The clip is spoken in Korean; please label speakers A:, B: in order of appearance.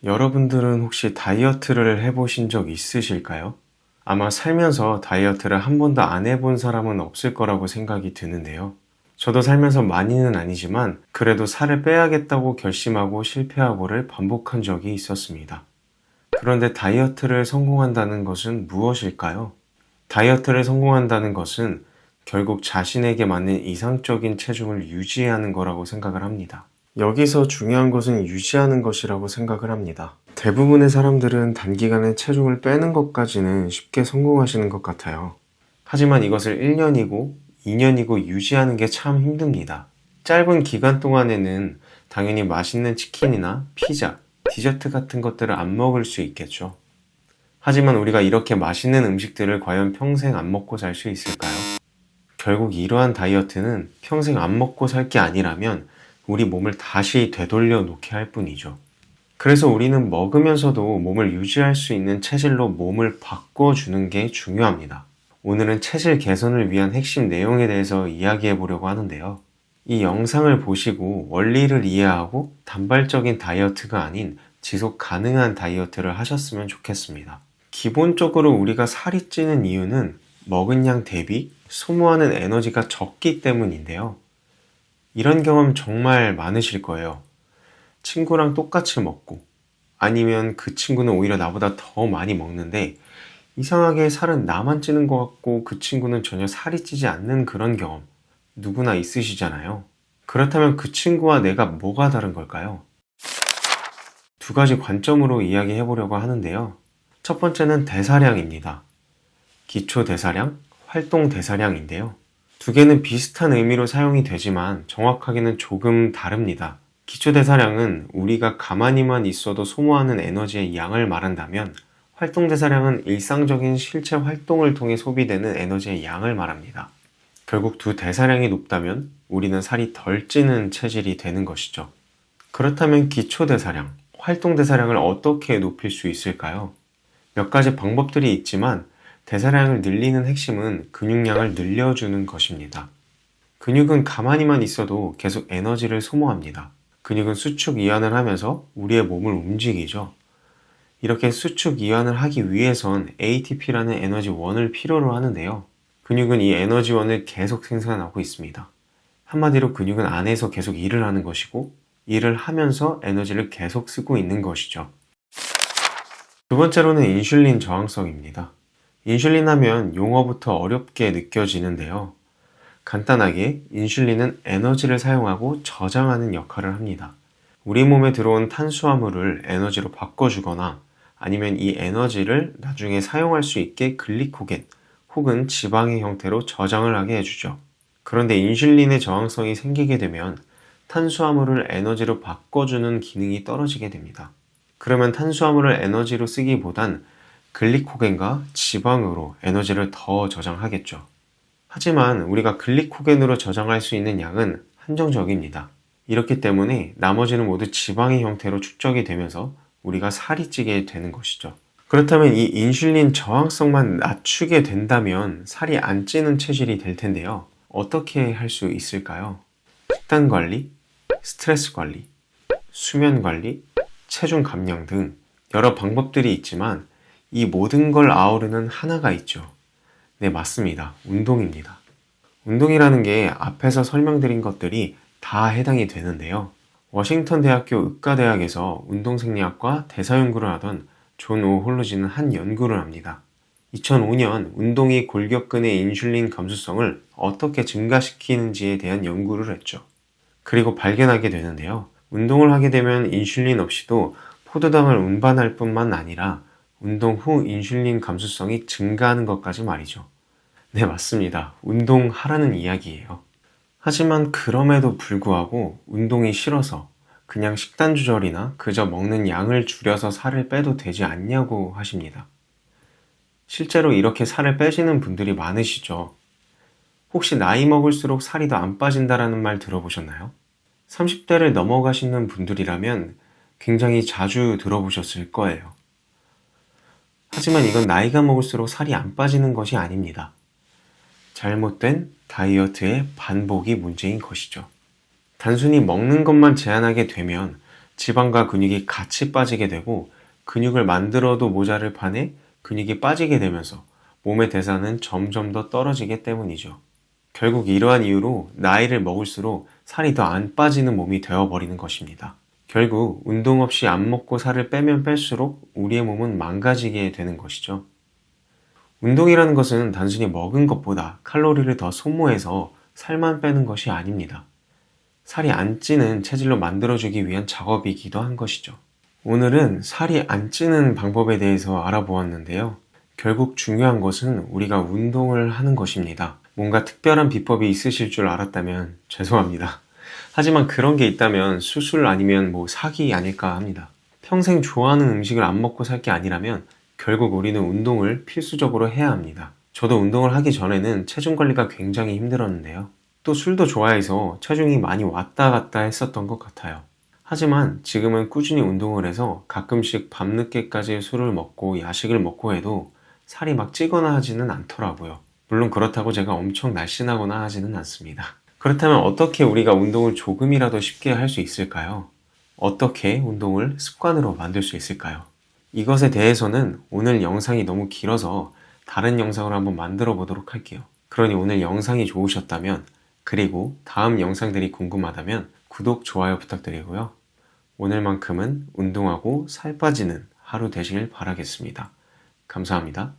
A: 여러분들은 혹시 다이어트를 해보신 적 있으실까요? 아마 살면서 다이어트를 한 번도 안 해본 사람은 없을 거라고 생각이 드는데요. 저도 살면서 많이는 아니지만 그래도 살을 빼야겠다고 결심하고 실패하고를 반복한 적이 있었습니다. 그런데 다이어트를 성공한다는 것은 무엇일까요? 다이어트를 성공한다는 것은 결국 자신에게 맞는 이상적인 체중을 유지하는 거라고 생각을 합니다. 여기서 중요한 것은 유지하는 것이라고 생각을 합니다. 대부분의 사람들은 단기간에 체중을 빼는 것까지는 쉽게 성공하시는 것 같아요. 하지만 이것을 1년이고 2년이고 유지하는 게 참 힘듭니다. 짧은 기간 동안에는 당연히 맛있는 치킨이나 피자, 디저트 같은 것들을 안 먹을 수 있겠죠. 하지만 우리가 이렇게 맛있는 음식들을 과연 평생 안 먹고 살 수 있을까요? 결국 이러한 다이어트는 평생 안 먹고 살 게 아니라면 우리 몸을 다시 되돌려 놓게 할 뿐이죠. 그래서 우리는 먹으면서도 몸을 유지할 수 있는 체질로 몸을 바꿔주는 게 중요합니다. 오늘은 체질 개선을 위한 핵심 내용에 대해서 이야기해 보려고 하는데요. 이 영상을 보시고 원리를 이해하고 단발적인 다이어트가 아닌 지속 가능한 다이어트를 하셨으면 좋겠습니다. 기본적으로 우리가 살이 찌는 이유는 먹은 양 대비 소모하는 에너지가 적기 때문인데요. 이런 경험 정말 많으실 거예요. 친구랑 똑같이 먹고 아니면 그 친구는 오히려 나보다 더 많이 먹는데 이상하게 살은 나만 찌는 것 같고 그 친구는 전혀 살이 찌지 않는 그런 경험 누구나 있으시잖아요. 그렇다면 그 친구와 내가 뭐가 다른 걸까요? 두 가지 관점으로 이야기해 보려고 하는데요. 첫 번째는 대사량입니다. 기초 대사량, 활동 대사량인데요. 두 개는 비슷한 의미로 사용이 되지만 정확하게는 조금 다릅니다. 기초 대사량은 우리가 가만히만 있어도 소모하는 에너지의 양을 말한다면 활동 대사량은 일상적인 실체 활동을 통해 소비되는 에너지의 양을 말합니다. 결국 두 대사량이 높다면 우리는 살이 덜 찌는 체질이 되는 것이죠. 그렇다면 기초 대사량, 활동 대사량을 어떻게 높일 수 있을까요? 몇 가지 방법들이 있지만 대사량을 늘리는 핵심은 근육량을 늘려주는 것입니다. 근육은 가만히만 있어도 계속 에너지를 소모합니다. 근육은 수축 이완을 하면서 우리의 몸을 움직이죠. 이렇게 수축 이완을 하기 위해선 ATP라는 에너지원을 필요로 하는데요. 근육은 이 에너지원을 계속 생산하고 있습니다. 한마디로 근육은 안에서 계속 일을 하는 것이고 일을 하면서 에너지를 계속 쓰고 있는 것이죠. 두 번째로는 인슐린 저항성입니다. 인슐린 하면 용어부터 어렵게 느껴지는데요. 간단하게 인슐린은 에너지를 사용하고 저장하는 역할을 합니다. 우리 몸에 들어온 탄수화물을 에너지로 바꿔주거나 아니면 이 에너지를 나중에 사용할 수 있게 글리코겐 혹은 지방의 형태로 저장을 하게 해주죠. 그런데 인슐린의 저항성이 생기게 되면 탄수화물을 에너지로 바꿔주는 기능이 떨어지게 됩니다. 그러면 탄수화물을 에너지로 쓰기보단 글리코겐과 지방으로 에너지를 더 저장하겠죠. 하지만 우리가 글리코겐으로 저장할 수 있는 양은 한정적입니다. 이렇기 때문에 나머지는 모두 지방의 형태로 축적이 되면서 우리가 살이 찌게 되는 것이죠. 그렇다면 이 인슐린 저항성만 낮추게 된다면 살이 안 찌는 체질이 될 텐데요. 어떻게 할 수 있을까요? 식단 관리, 스트레스 관리, 수면 관리, 체중 감량 등 여러 방법들이 있지만 이 모든 걸 아우르는 하나가 있죠. 네, 맞습니다. 운동입니다. 운동이라는 게 앞에서 설명드린 것들이 다 해당이 되는데요. 워싱턴 대학교 의과대학에서 운동생리학과 대사연구를 하던 존 오홀로지는 한 연구를 합니다. 2005년 운동이 골격근의 인슐린 감수성을 어떻게 증가시키는지에 대한 연구를 했죠. 그리고 발견하게 되는데요. 운동을 하게 되면 인슐린 없이도 포도당을 운반할 뿐만 아니라 운동 후 인슐린 감수성이 증가하는 것까지 말이죠. 네, 맞습니다. 운동하라는 이야기예요. 하지만 그럼에도 불구하고 운동이 싫어서 그냥 식단 조절이나 그저 먹는 양을 줄여서 살을 빼도 되지 않냐고 하십니다. 실제로 이렇게 살을 빼시는 분들이 많으시죠. 혹시 나이 먹을수록 살이 더 안 빠진다라는 말 들어보셨나요? 30대를 넘어가시는 분들이라면 굉장히 자주 들어보셨을 거예요. 하지만 이건 나이가 먹을수록 살이 안 빠지는 것이 아닙니다. 잘못된 다이어트의 반복이 문제인 것이죠. 단순히 먹는 것만 제한하게 되면 지방과 근육이 같이 빠지게 되고 근육을 만들어도 모자를 판에 근육이 빠지게 되면서 몸의 대사는 점점 더 떨어지기 때문이죠. 결국 이러한 이유로 나이를 먹을수록 살이 더 안 빠지는 몸이 되어버리는 것입니다. 결국 운동 없이 안 먹고 살을 빼면 뺄수록 우리의 몸은 망가지게 되는 것이죠. 운동이라는 것은 단순히 먹은 것보다 칼로리를 더 소모해서 살만 빼는 것이 아닙니다. 살이 안 찌는 체질로 만들어주기 위한 작업이기도 한 것이죠. 오늘은 살이 안 찌는 방법에 대해서 알아보았는데요. 결국 중요한 것은 우리가 운동을 하는 것입니다. 뭔가 특별한 비법이 있으실 줄 알았다면 죄송합니다. 하지만 그런 게 있다면 수술 아니면 사기 아닐까 합니다. 평생 좋아하는 음식을 안 먹고 살 게 아니라면 결국 우리는 운동을 필수적으로 해야 합니다. 저도 운동을 하기 전에는 체중 관리가 굉장히 힘들었는데요. 또 술도 좋아해서 체중이 많이 왔다 갔다 했었던 것 같아요. 하지만 지금은 꾸준히 운동을 해서 가끔씩 밤늦게까지 술을 먹고 야식을 먹고 해도 살이 막 찌거나 하지는 않더라고요. 물론 그렇다고 제가 엄청 날씬하거나 하지는 않습니다. 그렇다면 어떻게 우리가 운동을 조금이라도 쉽게 할 수 있을까요? 어떻게 운동을 습관으로 만들 수 있을까요? 이것에 대해서는 오늘 영상이 너무 길어서 다른 영상으로 한번 만들어 보도록 할게요. 그러니 오늘 영상이 좋으셨다면 그리고 다음 영상들이 궁금하다면 구독, 좋아요 부탁드리고요. 오늘만큼은 운동하고 살 빠지는 하루 되시길 바라겠습니다. 감사합니다.